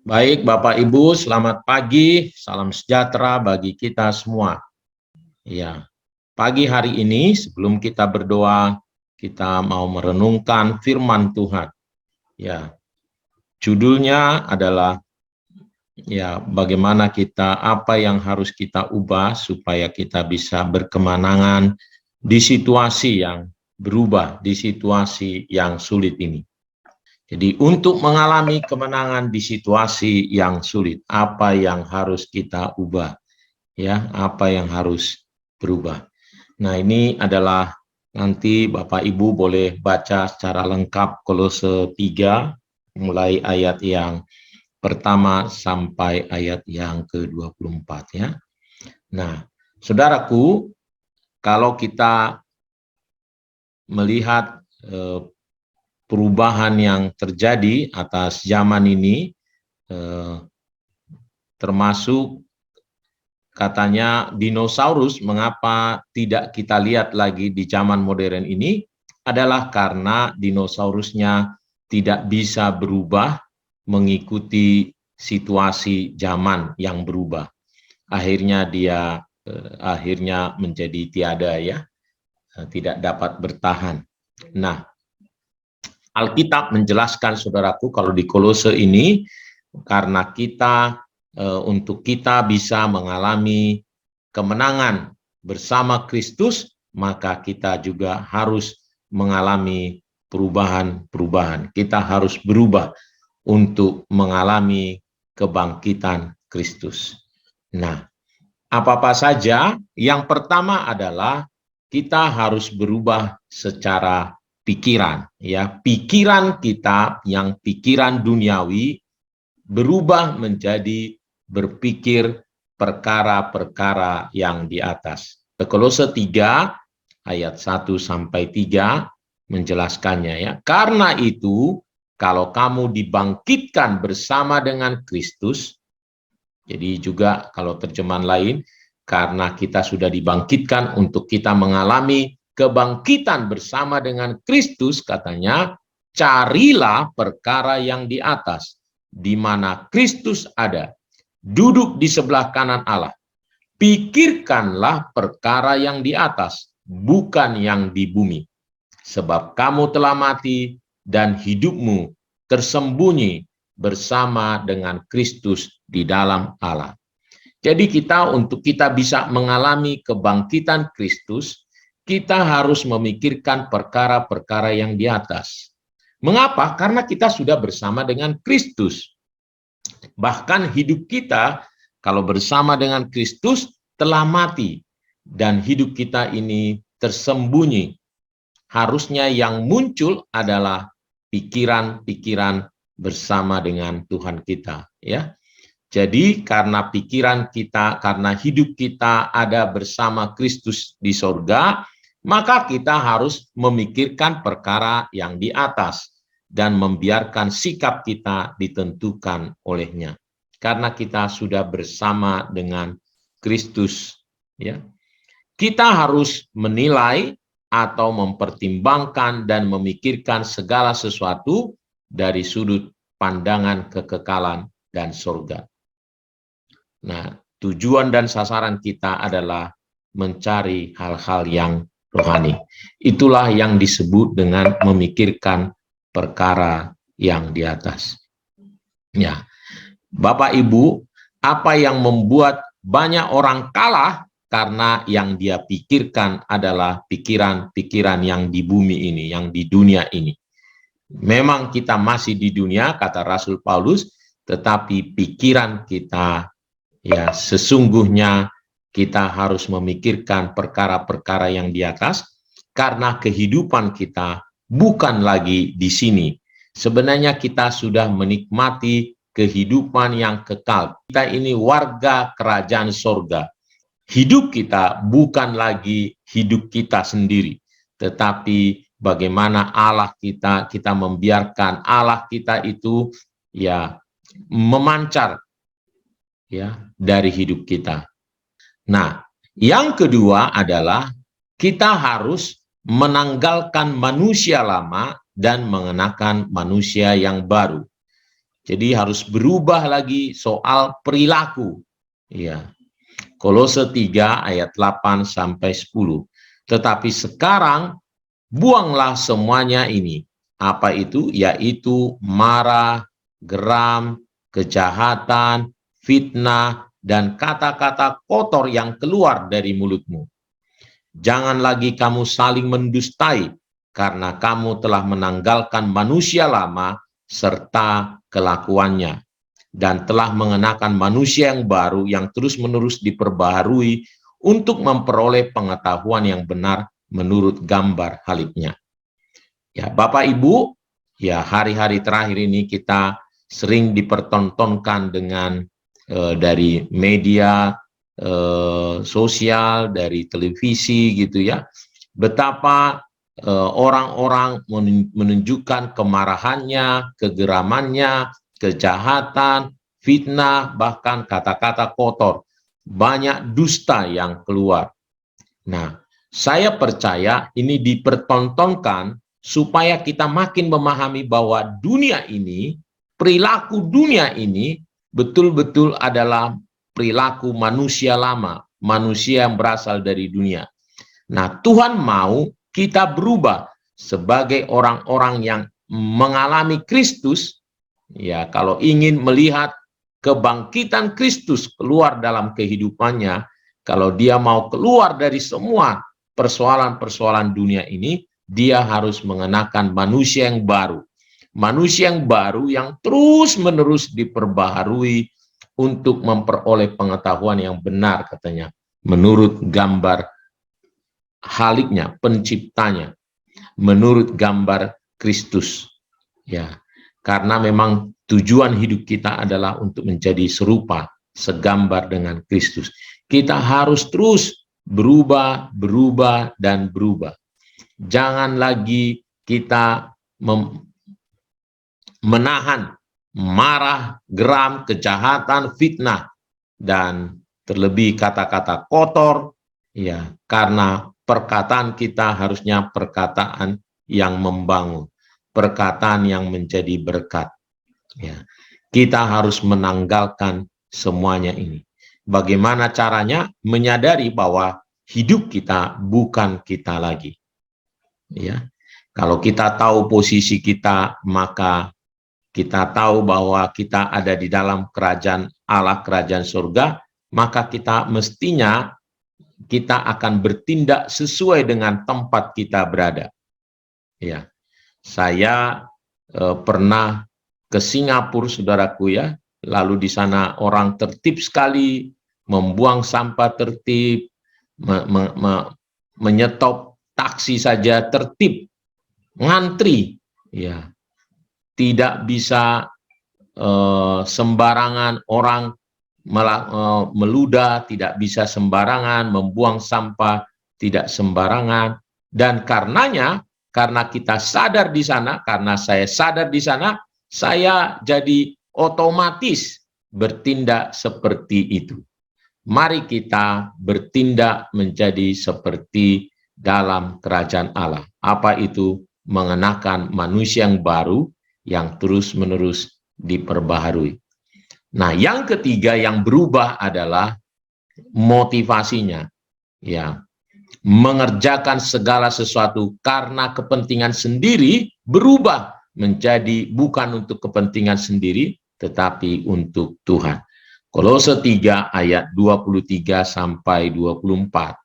Baik, Bapak Ibu, selamat pagi, salam sejahtera bagi kita semua. Ya, pagi hari ini sebelum kita berdoa, kita mau merenungkan firman Tuhan. Ya, judulnya adalah bagaimana kita, apa yang harus kita ubah supaya kita bisa berkemenangan di situasi yang berubah, di situasi yang sulit ini. Jadi untuk mengalami kemenangan di situasi yang sulit, apa yang harus kita ubah? Ya, apa yang harus berubah? Nah, ini adalah nanti Bapak Ibu boleh baca secara lengkap Kolose 3 mulai ayat yang pertama sampai ayat yang ke-24 ya. Nah, saudaraku, kalau kita melihat perubahan yang terjadi atas zaman ini, termasuk katanya dinosaurus, mengapa tidak kita lihat lagi di zaman modern ini, adalah karena dinosaurusnya tidak bisa berubah mengikuti situasi zaman yang berubah. Akhirnya dia menjadi tiada ya, tidak dapat bertahan. Nah, Alkitab menjelaskan saudaraku kalau di Kolose ini karena kita untuk kita bisa mengalami kemenangan bersama Kristus, maka kita juga harus mengalami perubahan-perubahan. Kita harus berubah untuk mengalami kebangkitan Kristus. Nah, apa-apa saja, yang pertama adalah kita harus berubah secara pikiran, ya. Pikiran kita yang pikiran duniawi berubah menjadi berpikir perkara-perkara yang di atas. Kolose 3 ayat 1 sampai 3 menjelaskannya ya. Karena itu, kalau kamu dibangkitkan bersama dengan Kristus, jadi juga kalau terjemahan lain, karena kita sudah dibangkitkan untuk kita mengalami kebangkitan bersama dengan Kristus, katanya, carilah perkara yang di atas, di mana Kristus ada, duduk di sebelah kanan Allah. Pikirkanlah perkara yang di atas, bukan yang di bumi. Sebab kamu telah mati dan hidupmu tersembunyi bersama dengan Kristus di dalam Allah. Jadi untuk kita bisa mengalami kebangkitan Kristus, kita harus memikirkan perkara-perkara yang di atas. Mengapa? Karena kita sudah bersama dengan Kristus. Bahkan hidup kita kalau bersama dengan Kristus telah mati dan hidup kita ini tersembunyi. Harusnya yang muncul adalah pikiran-pikiran bersama dengan Tuhan kita, ya. Jadi karena pikiran kita, karena hidup kita ada bersama Kristus di sorga, maka kita harus memikirkan perkara yang di atas dan membiarkan sikap kita ditentukan olehnya. Karena kita sudah bersama dengan Kristus, ya. Kita harus menilai atau mempertimbangkan dan memikirkan segala sesuatu dari sudut pandangan kekekalan dan surga. Nah, tujuan dan sasaran kita adalah mencari hal-hal yang rohani. Itulah yang disebut dengan memikirkan perkara yang di atas. Ya, Bapak Ibu, apa yang membuat banyak orang kalah? Karena yang dia pikirkan adalah pikiran-pikiran yang di bumi ini, yang di dunia ini. Memang kita masih di dunia, kata Rasul Paulus, tetapi pikiran kita, ya, sesungguhnya kita harus memikirkan perkara-perkara yang di atas, karena kehidupan kita bukan lagi di sini. Sebenarnya kita sudah menikmati kehidupan yang kekal. Kita ini warga kerajaan sorga. Hidup kita bukan lagi hidup kita sendiri, tetapi bagaimana Allah kita membiarkan Allah kita itu ya memancar ya dari hidup kita. Nah, yang kedua adalah kita harus menanggalkan manusia lama dan mengenakan manusia yang baru. Jadi harus berubah lagi soal perilaku. Ya. Kolose 3 ayat 8 sampai 10. Tetapi sekarang buanglah semuanya ini. Apa itu? Yaitu marah, geram, kejahatan, fitnah, dan kata-kata kotor yang keluar dari mulutmu. Jangan lagi kamu saling mendustai, karena kamu telah menanggalkan manusia lama serta kelakuannya, dan telah mengenakan manusia yang baru yang terus-menerus diperbaharui untuk memperoleh pengetahuan yang benar menurut gambar haliknya. Ya, Bapak Ibu, ya hari-hari terakhir ini kita sering dipertontonkan dengan dari media sosial, dari televisi gitu ya, betapa orang-orang menunjukkan kemarahannya, kegeramannya, kejahatan, fitnah, bahkan kata-kata kotor. Banyak dusta yang keluar. Nah, saya percaya ini dipertontonkan supaya kita makin memahami bahwa dunia ini, perilaku dunia ini betul-betul adalah perilaku manusia lama, manusia yang berasal dari dunia. Nah, Tuhan mau kita berubah sebagai orang-orang yang mengalami Kristus. Ya, kalau ingin melihat kebangkitan Kristus keluar dalam kehidupannya, kalau dia mau keluar dari semua persoalan-persoalan dunia ini, dia harus mengenakan manusia yang baru. Manusia yang baru yang terus-menerus diperbaharui untuk memperoleh pengetahuan yang benar, katanya, menurut gambar haliknya, penciptanya, menurut gambar Kristus. Ya, karena memang tujuan hidup kita adalah untuk menjadi serupa, segambar dengan Kristus. Kita harus terus berubah, berubah, dan berubah. Jangan lagi kita menahan marah, geram, kejahatan, fitnah, dan terlebih kata-kata kotor, ya, karena perkataan kita harusnya perkataan yang membangun, perkataan yang menjadi berkat. Ya, kita harus menanggalkan semuanya ini. Bagaimana caranya? Menyadari bahwa hidup kita bukan kita lagi. Ya, kalau kita tahu posisi kita, maka kita tahu bahwa kita ada di dalam kerajaan Allah, kerajaan surga, maka kita mestinya kita akan bertindak sesuai dengan tempat kita berada. Ya, saya pernah ke Singapura, saudaraku ya, lalu di sana orang tertib sekali, membuang sampah tertib, menyetop taksi saja tertib, ngantri, ya. Tidak bisa sembarangan orang meludah, tidak bisa sembarangan membuang sampah, tidak sembarangan. Dan karenanya, karena kita sadar di sana, karena saya sadar di sana, saya jadi otomatis bertindak seperti itu. Mari kita bertindak menjadi seperti dalam kerajaan Allah. Apa itu? Mengenakan manusia yang baru, yang terus-menerus diperbaharui. Nah, yang ketiga yang berubah adalah motivasinya. Ya, mengerjakan segala sesuatu karena kepentingan sendiri berubah menjadi bukan untuk kepentingan sendiri, tetapi untuk Tuhan. Kolose 3 ayat 23 sampai 24.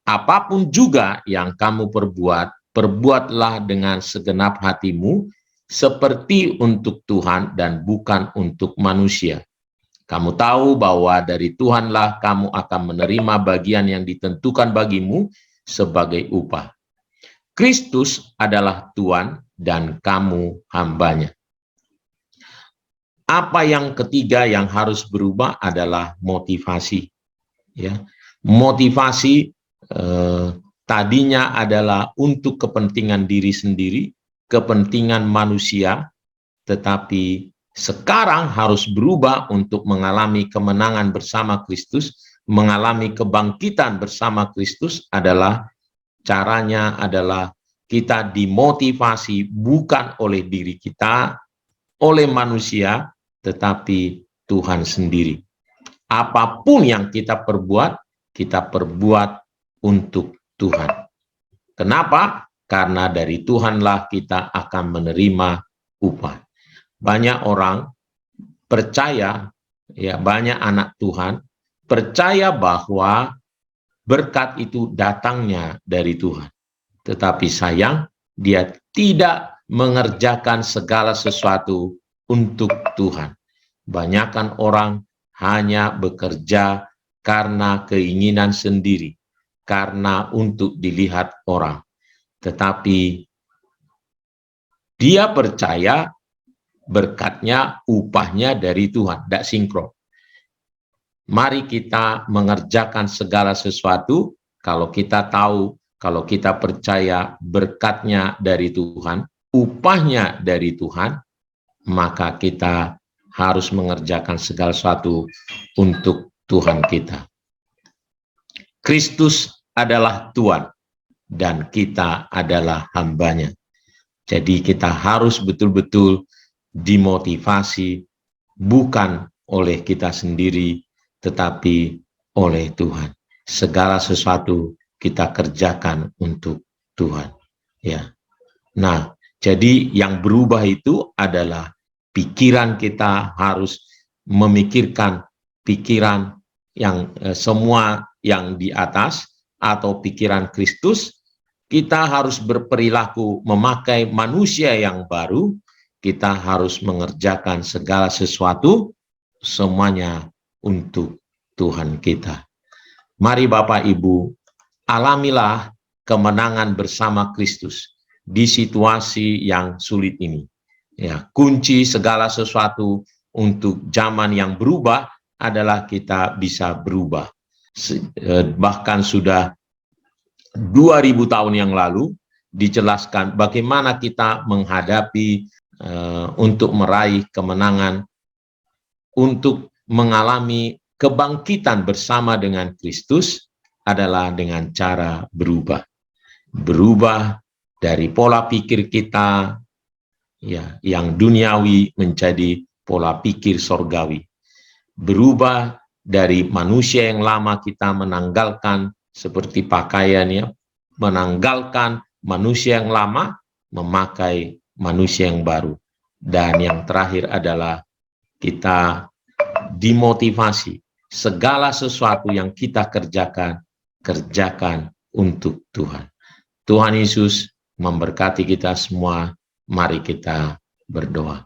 Apapun juga yang kamu perbuat, perbuatlah dengan segenap hatimu, seperti untuk Tuhan dan bukan untuk manusia. Kamu tahu bahwa dari Tuhanlah kamu akan menerima bagian yang ditentukan bagimu sebagai upah. Kristus adalah Tuhan dan kamu hambanya. Apa yang ketiga yang harus berubah adalah motivasi. Ya, motivasi tadinya adalah untuk kepentingan diri sendiri, kepentingan manusia, tetapi sekarang harus berubah untuk mengalami kemenangan bersama Kristus, mengalami kebangkitan bersama Kristus. Adalah caranya adalah kita dimotivasi bukan oleh diri kita, oleh manusia, tetapi Tuhan sendiri. Apapun yang kita perbuat untuk Tuhan. Kenapa? Karena dari Tuhanlah kita akan menerima upah. Banyak orang percaya, ya, banyak anak Tuhan percaya bahwa berkat itu datangnya dari Tuhan. Tetapi sayang, dia tidak mengerjakan segala sesuatu untuk Tuhan. Banyakan orang hanya bekerja karena keinginan sendiri, karena untuk dilihat orang. Tetapi dia percaya berkatnya, upahnya dari Tuhan, tidak sinkron. Mari kita mengerjakan segala sesuatu kalau kita tahu, kalau kita percaya berkatnya dari Tuhan, upahnya dari Tuhan, maka kita harus mengerjakan segala sesuatu untuk Tuhan kita. Kristus adalah Tuhan dan kita adalah hambanya. Jadi kita harus betul-betul dimotivasi bukan oleh kita sendiri, tetapi oleh Tuhan. Segala sesuatu kita kerjakan untuk Tuhan. Ya. Nah, jadi yang berubah itu adalah pikiran kita harus memikirkan pikiran yang semua yang di atas atau pikiran Kristus. Kita harus berperilaku memakai manusia yang baru. Kita harus mengerjakan segala sesuatu semuanya untuk Tuhan kita. Mari Bapak Ibu, alamilah kemenangan bersama Kristus di situasi yang sulit ini. Ya, kunci segala sesuatu untuk zaman yang berubah adalah kita bisa berubah. Bahkan sudah 2000 tahun yang lalu dijelaskan bagaimana kita menghadapi untuk meraih kemenangan, untuk mengalami kebangkitan bersama dengan Kristus adalah dengan cara berubah. Berubah dari pola pikir kita, ya, yang duniawi menjadi pola pikir sorgawi. Berubah dari manusia yang lama kita menanggalkan seperti pakaiannya, menanggalkan manusia yang lama, memakai manusia yang baru. Dan yang terakhir adalah kita dimotivasi segala sesuatu yang kita kerjakan, kerjakan untuk Tuhan. Tuhan Yesus memberkati kita semua. Mari kita berdoa.